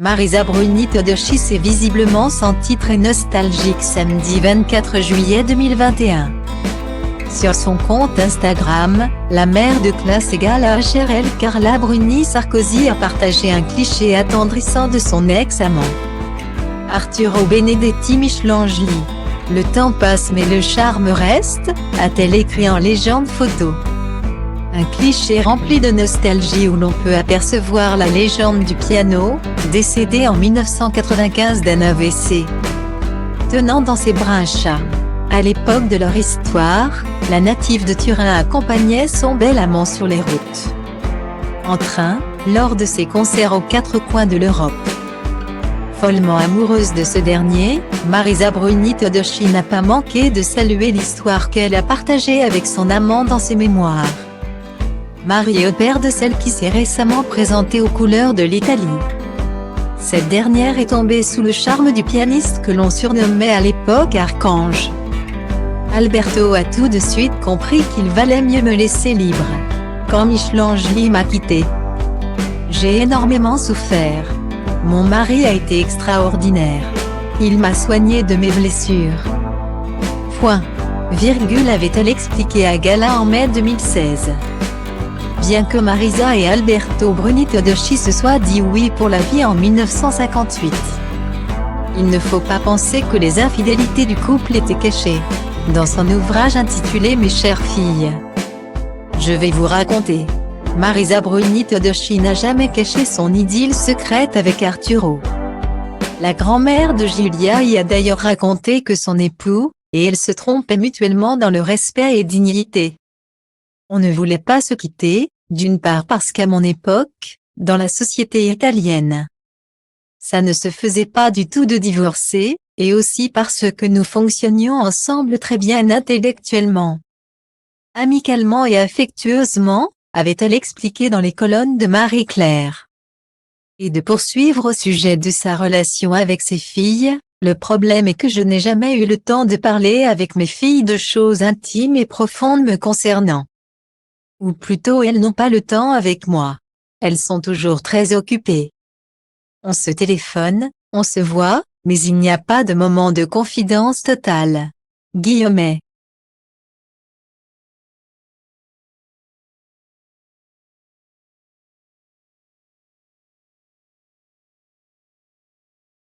Marisa Bruni Todoschi s'est visiblement sentie très nostalgique samedi 24 juillet 2021. Sur son compte Instagram, la mère de classe égale à HRL Carla Bruni Sarkozy a partagé un cliché attendrissant de son ex-amant. Arturo Benedetti Michelangeli. Le temps passe mais le charme reste, a-t-elle écrit en légende photo. Un cliché rempli de nostalgie où l'on peut apercevoir la légende du piano, décédée en 1995 d'un AVC. Tenant dans ses bras un chat. À l'époque de leur histoire, la native de Turin accompagnait son bel amant sur les routes. En train, lors de ses concerts aux quatre coins de l'Europe. Follement amoureuse de ce dernier, Marisa Bruni Todoschi n'a pas manqué de saluer l'histoire qu'elle a partagée avec son amant dans ses mémoires. Mariée au père de celle qui s'est récemment présentée aux couleurs de l'Italie. Cette dernière est tombée sous le charme du pianiste que l'on surnommait à l'époque Archange. Alberto a tout de suite compris qu'il valait mieux me laisser libre. Quand Michelangeli m'a quitté. J'ai énormément souffert. Mon mari a été extraordinaire. Il m'a soigné de mes blessures. Point. Avait-elle expliqué à Gala en mai 2016. Bien que Marisa et Alberto Bruni Todoschi se soient dit oui pour la vie en 1958. Il ne faut pas penser que les infidélités du couple étaient cachées. Dans son ouvrage intitulé Mes chères filles, je vais vous raconter. Marisa Bruni Todoschi n'a jamais caché son idylle secrète avec Arturo. La grand-mère de Giulia y a d'ailleurs raconté que son époux et elle se trompaient mutuellement dans le respect et dignité. On ne voulait pas se quitter, d'une part parce qu'à mon époque, dans la société italienne, ça ne se faisait pas du tout de divorcer, et aussi parce que nous fonctionnions ensemble très bien intellectuellement, amicalement et affectueusement, avait-elle expliqué dans les colonnes de Marie-Claire. Et de poursuivre au sujet de sa relation avec ses filles, le problème est que je n'ai jamais eu le temps de parler avec mes filles de choses intimes et profondes me concernant. Ou plutôt elles n'ont pas le temps avec moi. Elles sont toujours très occupées. On se téléphone, on se voit, mais il n'y a pas de moment de confidence totale. Guillemets.